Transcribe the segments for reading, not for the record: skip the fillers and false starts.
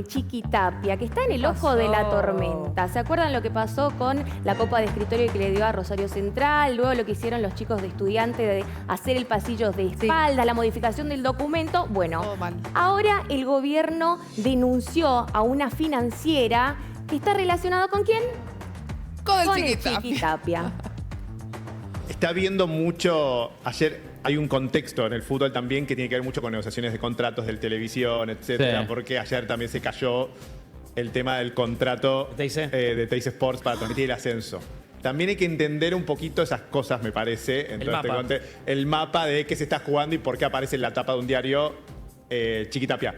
Chiqui Tapia, que está en el ojo de la tormenta. ¿Se acuerdan lo que pasó con la copa de escritorio que le dio a Rosario Central? Luego lo que hicieron los chicos de Estudiantes de hacer el pasillo de espaldas, la modificación del documento. Bueno, ahora el gobierno denunció a una financiera que está relacionada ¿con quién? Con el Chiqui Tapia. Está viendo mucho, ayer hay un contexto en el fútbol también que tiene que ver mucho con negociaciones de contratos de televisión, etcétera, porque ayer también se cayó el tema del contrato de Teis Sports para transmitir el ascenso. También hay que entender un poquito esas cosas, me parece, el mapa de qué se está jugando y por qué aparece en la tapa de un diario Chiqui Tapia.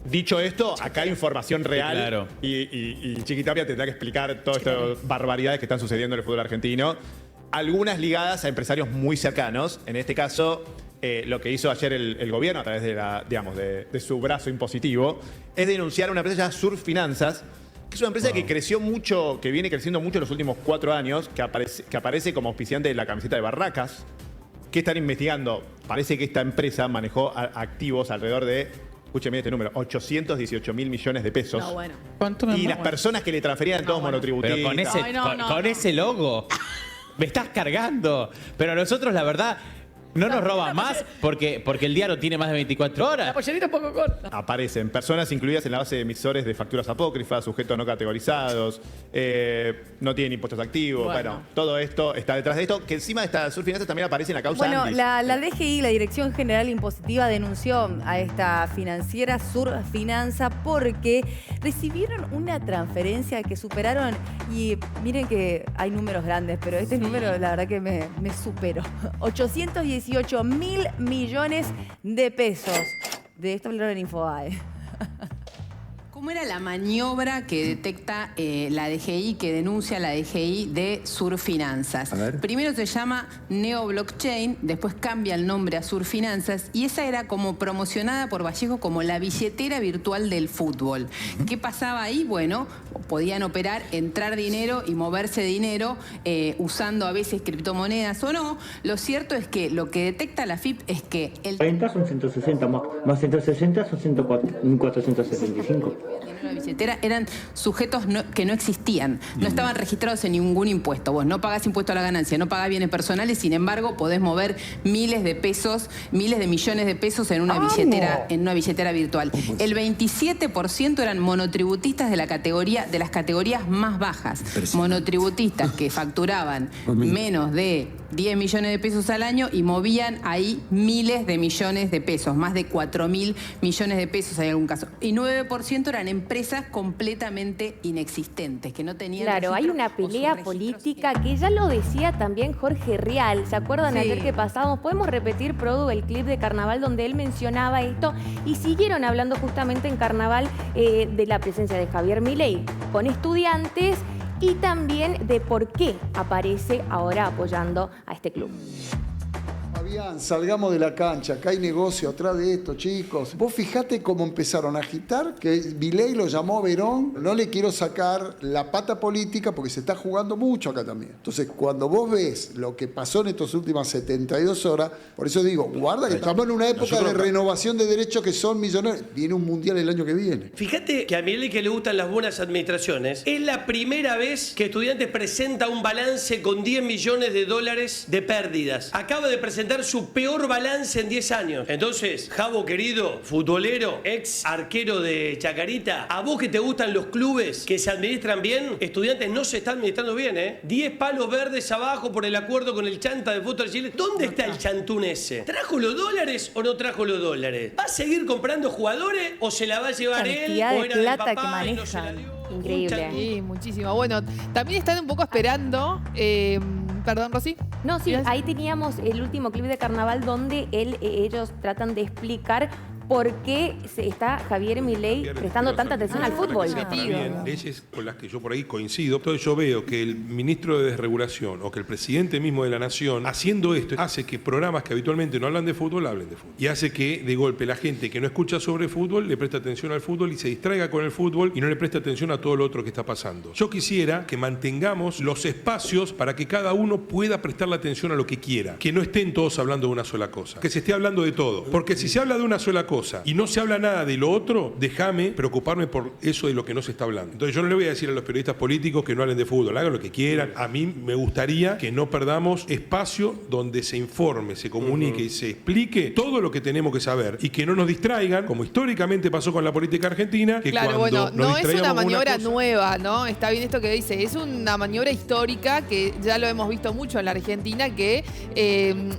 Dicho esto, acá hay información real y Chiqui Tapia tendrá que explicar todas estas barbaridades que están sucediendo en el fútbol argentino. Algunas ligadas a empresarios muy cercanos. En este caso, lo que hizo ayer el gobierno a través de su brazo impositivo es denunciar a una empresa llamada Surf Finanzas, que es una empresa que creció mucho, que viene creciendo mucho en los últimos 4 años, que aparece como auspiciante de la camiseta de Barracas. ¿Qué están investigando? Parece que esta empresa manejó activos alrededor de, escúcheme este número, 818 mil millones de pesos. No, bueno. Y las personas que le transferían todos monotributistas. Pero con ese logo... Me estás cargando. Pero a nosotros, la verdad, no nos roban más porque el diario tiene más de 24 horas. La pollerita un poco corta. Aparecen personas incluidas en la base de emisores de facturas apócrifas, sujetos no categorizados, no tienen impuestos activos. Bueno, todo esto está detrás de esto, que encima de esta Surf Finanzas también aparece en la causa Andis. La DGI, la Dirección General Impositiva, denunció a esta financiera Surf Finanza porque recibieron una transferencia que superaron, y miren que hay números grandes, pero este número la verdad que me superó. 818 mil millones de pesos. De esto hablaron en Infobae. ¿Cómo era la maniobra que detecta la DGI, que denuncia la DGI de Surf Finanzas? Primero se llama Neo Blockchain, después cambia el nombre a Surf Finanzas, y esa era como promocionada por Vallejo como la billetera virtual del fútbol. ¿Qué pasaba ahí? Bueno, podían operar, entrar dinero y moverse dinero usando a veces criptomonedas o no. Lo cierto es que lo que detecta la FIP es que el... 40 son 160, más 160 son 475. La billetera eran sujetos que no existían, no estaban registrados en ningún impuesto. Vos no pagás impuesto a la ganancia, no pagás bienes personales, sin embargo podés mover miles de pesos, miles de millones de pesos en una billetera virtual. El 27% eran monotributistas de las categorías más bajas. Monotributistas que facturaban menos de 10 millones de pesos al año y movían ahí miles de millones de pesos, más de 4.000 millones de pesos en algún caso. Y 9% eran empresas completamente inexistentes, que no tenían... Claro, hay una pelea política que ya lo decía también Jorge Rial. ¿Se acuerdan ayer que pasábamos? Podemos repetir, Produ, el clip de Carnaval donde él mencionaba esto, y siguieron hablando justamente en Carnaval de la presencia de Javier Milei con Estudiantes y también de por qué aparece ahora apoyando a este club. Fabián, salgamos de la cancha, acá hay negocio atrás de esto, chicos. Vos fijate cómo empezaron a agitar, que Milei lo llamó a Verón. No le quiero sacar la pata política porque se está jugando mucho acá también. Entonces, cuando vos ves lo que pasó en estas últimas 72 horas, por eso digo, guarda que estamos en una época de renovación de derechos que son millonarios. Viene un mundial el año que viene. Fíjate que a Milei, que le gustan las buenas administraciones, es la primera vez que Estudiantes presenta un balance con 10 millones de dólares de pérdidas. Acaba de presentar su peor balance en 10 años. Entonces, Javo querido, futbolero, ex arquero de Chacarita, a vos que te gustan los clubes que se administran bien, Estudiantes no se está administrando bien, 10 palos verdes abajo por el acuerdo con el chanta de Fútbol de Chile. ¿Dónde está el chantún ese? ¿Trajo los dólares o no trajo los dólares? ¿Va a seguir comprando jugadores o se la va a llevar él? ¿O era del papá y no se la dio? Increíble. Sí, muchísimo. Bueno, también están un poco esperando... Perdón, Rosy. No, sí, ahí teníamos el último clip de Carnaval donde ellos tratan de explicar por qué se está Javier Milei prestando tanta atención al fútbol. También leyes con las que yo por ahí coincido. Entonces yo veo que el ministro de Desregulación o que el presidente mismo de la Nación, haciendo esto, hace que programas que habitualmente no hablan de fútbol, hablen de fútbol. Y hace que, de golpe, la gente que no escucha sobre fútbol le preste atención al fútbol y se distraiga con el fútbol y no le preste atención a todo lo otro que está pasando. Yo quisiera que mantengamos los espacios para que cada uno pueda prestarle atención a lo que quiera. Que no estén todos hablando de una sola cosa. Que se esté hablando de todo. Porque si se habla de una sola cosa cosa y no se habla nada de lo otro, déjame preocuparme por eso de lo que no se está hablando. Entonces yo no le voy a decir a los periodistas políticos que no hablen de fútbol, hagan lo que quieran. A mí me gustaría que no perdamos espacio donde se informe, se comunique y se explique todo lo que tenemos que saber y que no nos distraigan, como históricamente pasó con la política argentina, que claro, cuando bueno, no es una maniobra cosa, nueva, ¿no? Está bien esto que dice, es una maniobra histórica que ya lo hemos visto mucho en la Argentina, que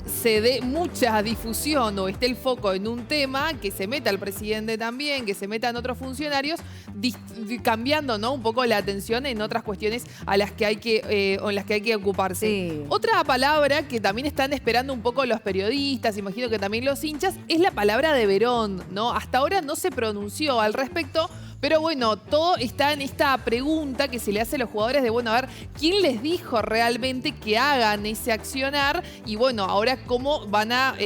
se dé mucha difusión o esté el foco en un tema, que se meta el presidente también, que se metan otros funcionarios, cambiando, ¿no?, un poco la atención en otras cuestiones a las que hay que, o en las que hay que ocuparse. Sí. Otra palabra que también están esperando un poco los periodistas, imagino que también los hinchas, es la palabra de Verón, ¿no? Hasta ahora no se pronunció al respecto, pero bueno, todo está en esta pregunta que se le hace a los jugadores de, bueno, a ver, ¿quién les dijo realmente que hagan ese accionar? Y bueno, ahora cómo van a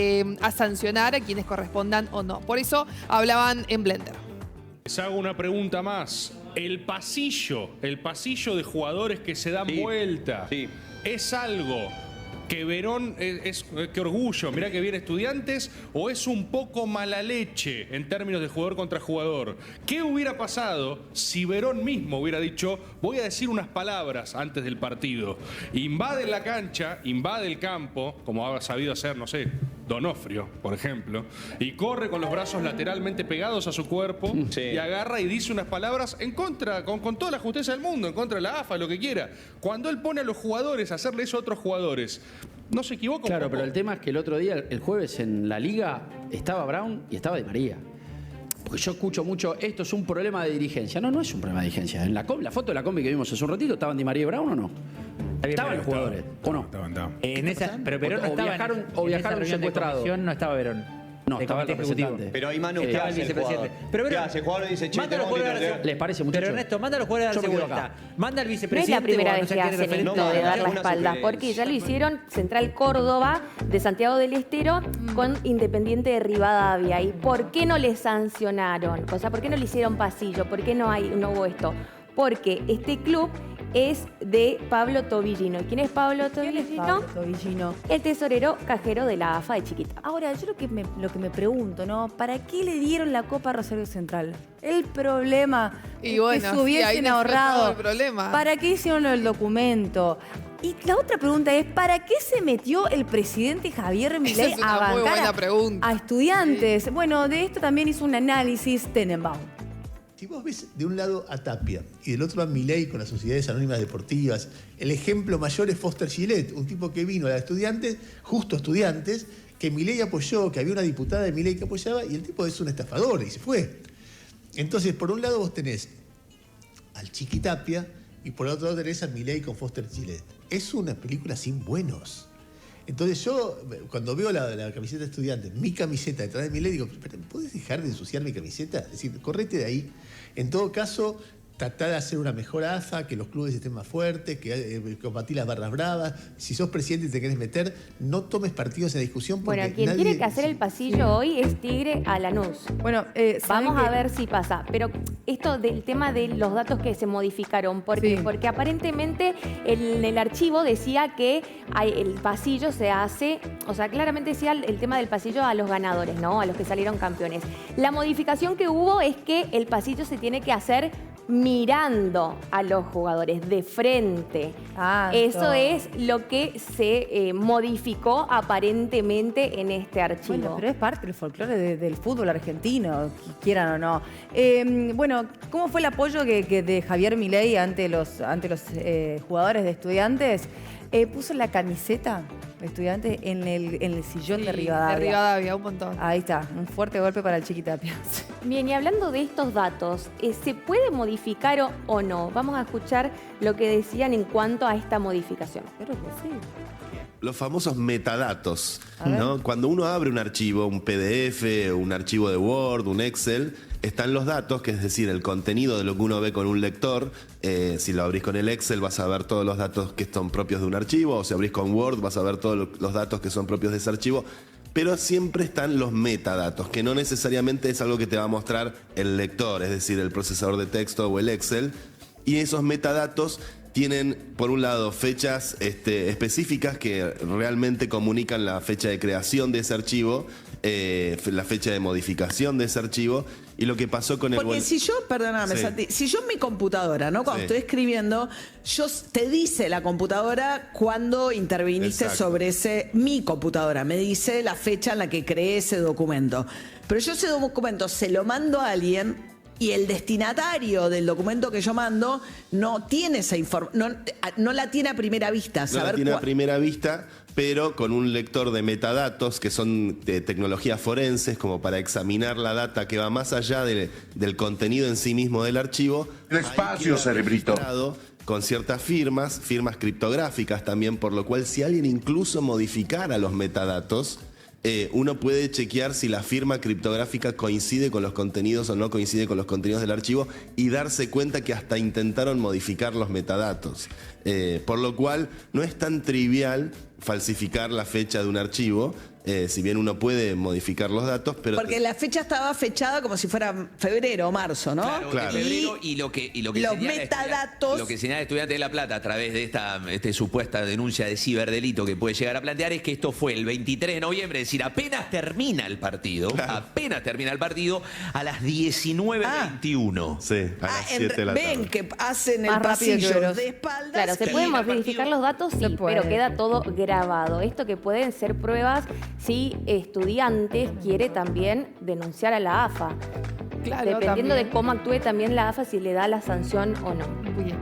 sancionar a quienes correspondan o no. Por eso hablaban en Blender. Les hago una pregunta más. El pasillo de jugadores que se dan vuelta, ¿es algo que Verón qué orgullo, mirá que viene Estudiantes, o es un poco mala leche en términos de jugador contra jugador? ¿Qué hubiera pasado si Verón mismo hubiera dicho, voy a decir unas palabras antes del partido? Invade la cancha, invade el campo, como ha sabido hacer, no sé, Donofrio, por ejemplo, y corre con los brazos lateralmente pegados a su cuerpo y agarra y dice unas palabras en contra, con toda la justicia del mundo, en contra de la AFA, lo que quiera. Cuando él pone a los jugadores a hacerle eso a otros jugadores, ¿no se equivoca? Claro, pero el tema es que el otro día, el jueves en la Liga, estaba Brown y estaba Di María. Porque yo escucho mucho, esto es un problema de dirigencia. No, no es un problema de dirigencia. En la foto de la combi que vimos hace un ratito, ¿estaban Di María y Brown o no? ¿Estaban los jugadores o no? Estaban. En esa, pero Verón no estaba viajaron secuestrados. No estaba Verón. No, estaba el representante. Pero ahí Manu, estaba el vicepresidente. Pero ¿qué hace? El jugador dice, che, manda a los jugadores a darse... ¿Les parece, muchachos? Pero Ernesto, manda a los jugadores a darse vuelta. Manda al No es vicepresidente. la primera vez no sé que qué hacen referente. esto de dar la espalda, porque ya lo hicieron Central Córdoba de Santiago del Estero con Independiente de Rivadavia. ¿Y por qué no le sancionaron? O sea, ¿por qué no le hicieron pasillo? ¿Por qué no hubo esto? Porque este club es de Pablo Tobillino. ¿Y quién es Pablo Tobillino? El tesorero cajero de la AFA de Chiquita. Ahora, yo lo que me pregunto, ¿no? ¿Para qué le dieron la Copa a Rosario Central? El problema Y bueno, que se hubiesen ahí ahorrado. el problema. ¿Para qué hicieron el documento? Y la otra pregunta es, ¿para qué se metió el presidente Javier Milei Esa es una a muy buena bancar pregunta. a Estudiantes? Bueno, de esto también hizo un análisis Tenenbaum. Si vos ves de un lado a Tapia y del otro a Milei con las sociedades anónimas deportivas, el ejemplo mayor es Foster Gillett, un tipo que vino a la Estudiantes, justo Estudiantes, que Milei apoyó, que había una diputada de Milei que apoyaba, y el tipo es un estafador y se fue. Entonces, por un lado vos tenés al Chiqui Tapia y por el otro lado tenés a Milei con Foster Gillett. Es una película sin buenos. Entonces yo, cuando veo la camiseta de Estudiantes, mi camiseta detrás de Milei, digo, ¿puedes dejar de ensuciar mi camiseta? Es decir, correte de ahí. En todo caso, tratar de hacer una mejor AFA, que los clubes estén más fuertes, que combatir las barras bravas. Si sos presidente y te querés meter, no tomes partidos en la discusión. Porque bueno, quien tiene que hacer el pasillo hoy es Tigre a Lanús. Bueno, vamos a ver si pasa. Pero esto del tema de los datos que se modificaron, porque aparentemente en el archivo decía que el pasillo se hace, o sea, claramente decía el tema del pasillo a los ganadores, ¿no? A los que salieron campeones. La modificación que hubo es que el pasillo se tiene que hacer mirando a los jugadores de frente. Eso es lo que se modificó aparentemente en este archivo. Bueno, pero es parte del folclore del fútbol argentino, quieran o no. Bueno, ¿cómo fue el apoyo de Javier Milei ante los jugadores de Estudiantes? Puso la camiseta de Estudiantes en el sillón de Rivadavia. De Rivadavia, un montón. Ahí está, un fuerte golpe para el Chiqui Tapia. Bien, y hablando de estos datos, ¿se puede modificar o no? Vamos a escuchar lo que decían en cuanto a esta modificación. Creo que sí. Los famosos metadatos, ¿no? Cuando uno abre un archivo, un PDF, un archivo de Word, un Excel, están los datos, que es decir, el contenido de lo que uno ve con un lector. Si lo abrís con el Excel vas a ver todos los datos que son propios de un archivo, o si abrís con Word vas a ver todos los datos que son propios de ese archivo. Pero siempre están los metadatos, que no necesariamente es algo que te va a mostrar el lector, es decir, el procesador de texto o el Excel. Y esos metadatos tienen, por un lado, fechas específicas que realmente comunican la fecha de creación de ese archivo la fecha de modificación de ese archivo y lo que pasó con el... Porque si yo, perdóname, Sí. Santi, si yo en mi computadora, ¿no? Cuando Sí. estoy escribiendo, te dice la computadora cuando interviniste Exacto. sobre mi computadora, me dice la fecha en la que creé ese documento. Pero yo ese documento se lo mando a alguien y el destinatario del documento que yo mando no tiene esa información, no la tiene a primera vista. No la Saber tiene a cuál- primera vista, pero con un lector de metadatos que son de tecnologías forenses, como para examinar la data que va más allá del contenido en sí mismo del archivo. Despacio, cerebrito. Con ciertas firmas criptográficas también, por lo cual si alguien incluso modificara los metadatos, uno puede chequear si la firma criptográfica coincide con los contenidos o no coincide con los contenidos del archivo y darse cuenta que hasta intentaron modificar los metadatos. Por lo cual no es tan trivial falsificar la fecha de un archivo, si bien uno puede modificar los datos, pero... Porque la fecha estaba fechada como si fuera febrero o marzo, ¿no? Claro. De febrero, y lo que los señala metadatos. Lo que señala Estudiantes de La Plata a través de esta supuesta denuncia de ciberdelito que puede llegar a plantear es que esto fue el 23 de noviembre, es decir, apenas termina el partido, a las 19:21. Sí, a las 7 de la tarde. Ven que hacen el Más rápido que pasillo veloz. de espaldas. Claro, se pueden termina el modificar partido. los datos, sí, puede. pero queda todo grabado. Esto que pueden ser pruebas si estudiantes quiere también denunciar a la AFA. Claro, Dependiendo también. de cómo actúe también la AFA, si le da la sanción o no. Muy bien.